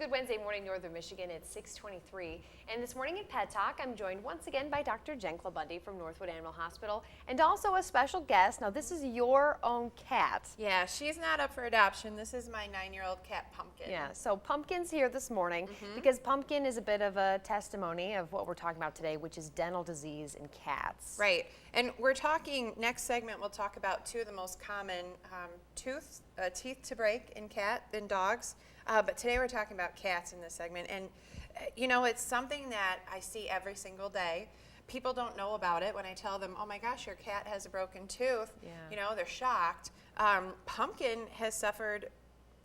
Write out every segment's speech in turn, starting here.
Good Wednesday morning, Northern Michigan. It's 6:23. And this morning in Pet Talk, I'm joined once again by Dr. Jen Klabundy from Northwood Animal Hospital and also a special guest. Now, this is your own cat. Yeah, she's not up for adoption. This is my 9-year-old cat, Pumpkin. Yeah, so Pumpkin's here this morning because Pumpkin is a bit of a testimony of what we're talking about today, which is dental disease in cats. Right. And we're talking, next segment, we'll talk about two of the most common teeth to break in dogs. But today we're talking about cats in this segment. And, you know, it's something that I see every single day. People don't know about it when I tell them, oh my gosh, your cat has a broken tooth. Yeah. You know, they're shocked. Pumpkin has suffered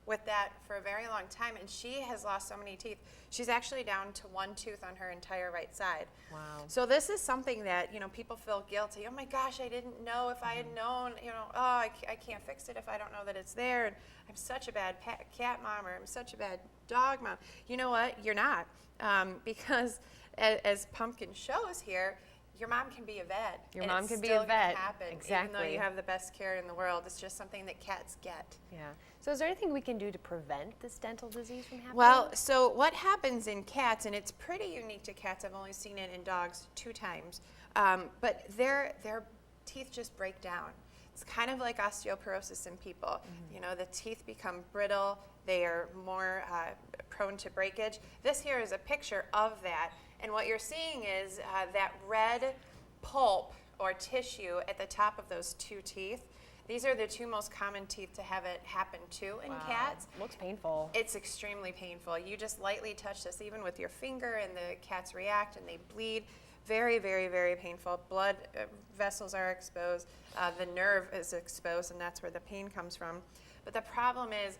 with that for a very long time, and she has lost so many teeth. She's actually down to one tooth on her entire right side. Wow. So this is something that, you know, people feel guilty. Oh my gosh, I didn't know. If I had known, you know, oh, I can't fix it if I don't know that it's there. And I'm such a bad cat mom, or I'm such a bad dog mom. You know what? You're not. Because as Pumpkin shows here, your mom can be a vet. Your mom can be a vet. Happen, exactly. Even though you have the best care in the world, it's just something that cats get. Yeah. So is there anything we can do to prevent this dental disease from happening? Well, so what happens in cats, and it's pretty unique to cats, I've only seen it in dogs 2 times, but their teeth just break down. It's kind of like osteoporosis in people. You know, the teeth become brittle, they are more prone to breakage. This here is a picture of that. And what you're seeing is that red pulp or tissue at the top of those 2 teeth. These are the 2 most common teeth to have it happen to in cats. Looks painful. It's extremely painful. You just lightly touch this even with your finger and the cats react and they bleed. Very, very, very painful. Blood vessels are exposed. The nerve is exposed, and that's where the pain comes from. But the problem is,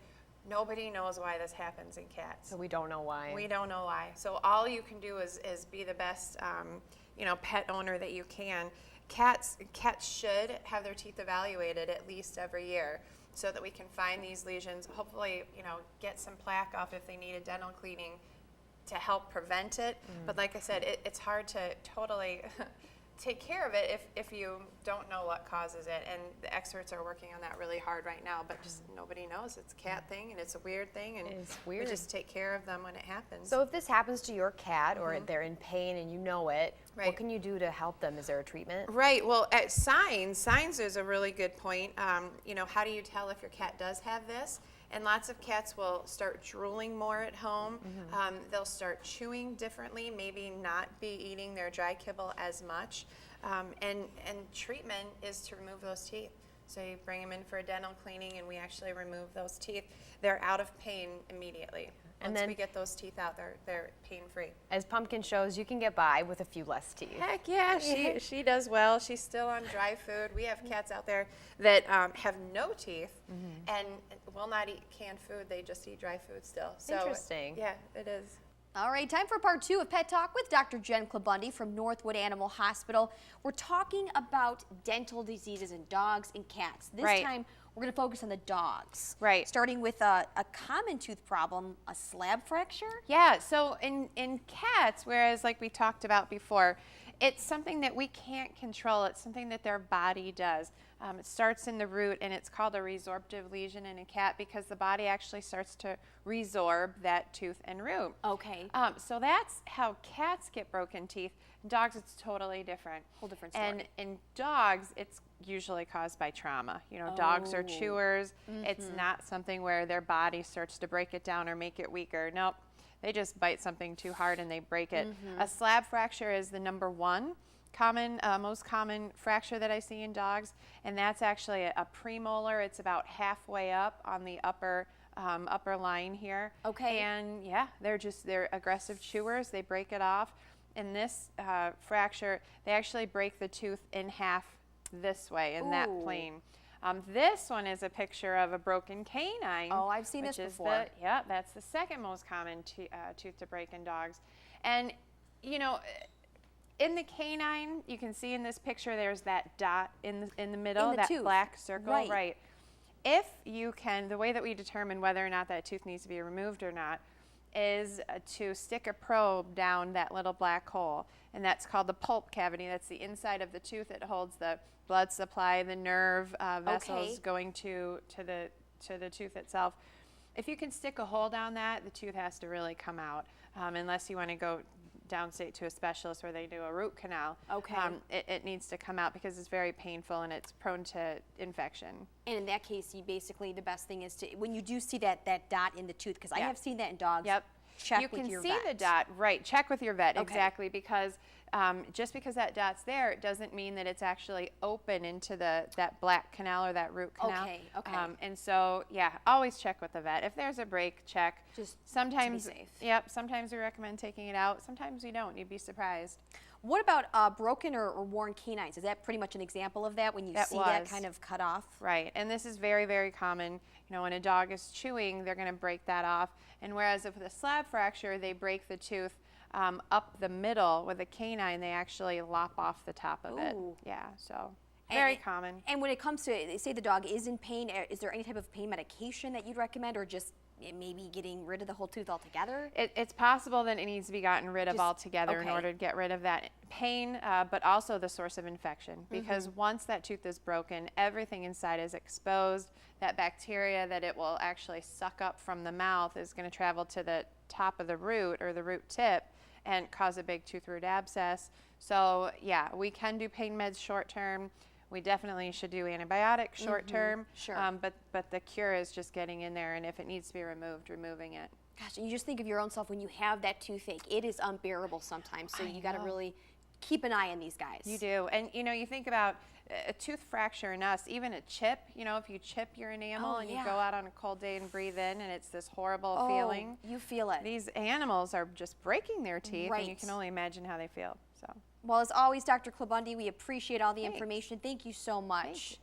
nobody knows why this happens in cats. So we don't know why. We don't know why. So all you can do is be the best, you know, pet owner that you can. Cats should have their teeth evaluated at least every year so that we can find these lesions. Hopefully, you know, get some plaque off if they need a dental cleaning to help prevent it. But like I said, it's hard to totally take care of it if you don't know what causes it, and the experts are working on that really hard right now, but just nobody knows. It's a cat thing, and it's a weird thing, and it's weird. we just take care of them when it happens. So if this happens to your cat, or they're in pain and you know it, Right. what can you do to help them? Is there a treatment? Right. Well, at signs is a really good point. You know, how do you tell if your cat does have this? And lots of cats will start drooling more at home. They'll start chewing differently, maybe not be eating their dry kibble as much. And treatment is to remove those teeth. So you bring them in for a dental cleaning, and we actually remove those teeth. They're out of pain immediately. And Once then we get those teeth out, they're pain-free. As Pumpkin shows, you can get by with a few less teeth. Heck yeah, she does well. She's still on dry food. We have cats out there that have no teeth and will not eat canned food. They just eat dry food still. So, Interesting. Yeah, it is. All right, time for part 2 of Pet Talk with Dr. Jen Klabundy from Northwood Animal Hospital. We're talking about dental diseases in dogs and cats. This Right. time, we're going to focus on the dogs. Right. Starting with a common tooth problem, a slab fracture. Yeah, so in cats, whereas like we talked about before, it's something that we can't control. It's something that their body does. It starts in the root, and it's called a resorptive lesion in a cat because the body actually starts to resorb that tooth and root. Okay. So that's how cats get broken teeth. In dogs, it's totally different. Whole different story. And in dogs, it's usually caused by trauma. You know, dogs are chewers. It's not something where their body starts to break it down or make it weaker. Nope. They just bite something too hard and they break it. A slab fracture is the number 1 most common fracture that I see in dogs, and that's actually a premolar. It's about halfway up on the upper line here. Okay. And yeah, they're aggressive chewers. They break it off. In this fracture, they actually break the tooth in half this way in that plane. This one is a picture of a broken canine. Oh, I've seen this before. Yeah, that's the second most common tooth to break in dogs. And, you know, in the canine, you can see in this picture there's that dot in the middle, that tooth. black circle. Right. If you can, the way that we determine whether or not that tooth needs to be removed or not is to stick a probe down that little black hole, and that's called the pulp cavity. That's the inside of the tooth. It holds the blood supply, the nerve vessels going to the tooth itself. If you can stick a hole down that, the tooth has to really come out, unless you want to go downstate to a specialist where they do a root canal. Okay. It needs to come out because it's very painful and it's prone to infection. And in that case, you basically, the best thing is to, when you do see that dot in the tooth, because I Yeah. have seen that in dogs. Yep. Check you with can your see vet. the dot, right? Check with your vet, Okay. exactly, because just because that dot's there, it doesn't mean that it's actually open into that black canal or that root canal. Okay, okay. And so, yeah, always check with the vet. If there's a break, check. Just sometimes, to be safe. Yep. Sometimes we recommend taking it out. Sometimes we don't. You'd be surprised. What about broken or worn canines? Is that pretty much an example of that when you That see that was. kind of cut off? Right, and this is very, very common. You know, when a dog is chewing, they're going to break that off. And whereas with a slab fracture, they break the tooth up the middle, with a canine, they actually lop off the top of it. Ooh. Yeah, so very common. And when it comes to, say the dog is in pain, is there any type of pain medication that you'd recommend, or just maybe getting rid of the whole tooth altogether? It's possible that it needs to be gotten rid of Just- altogether in okay. order to get rid of that pain, but also the source of infection. Because once that tooth is broken, everything inside is exposed. That bacteria that it will actually suck up from the mouth is going to travel to the top of the root or the root tip and cause a big tooth root abscess. So yeah, we can do pain meds short term. We definitely should do antibiotics short term. Sure. But the cure is just getting in there, and if it needs to be removed, removing it. Gosh, and you just think of your own self when you have that toothache. It is unbearable sometimes, so you got to really keep an eye on these guys. You do. And you know, you think about a tooth fracture in us, even a chip, you know, if you chip your enamel Oh, and yeah. you go out on a cold day and breathe in and it's this horrible Oh, feeling. you feel it. These animals are just breaking their teeth, and you Right. can only imagine how they feel. So Well, as always, Dr. Klabundi, we appreciate all the Thanks. information. Thank you so much.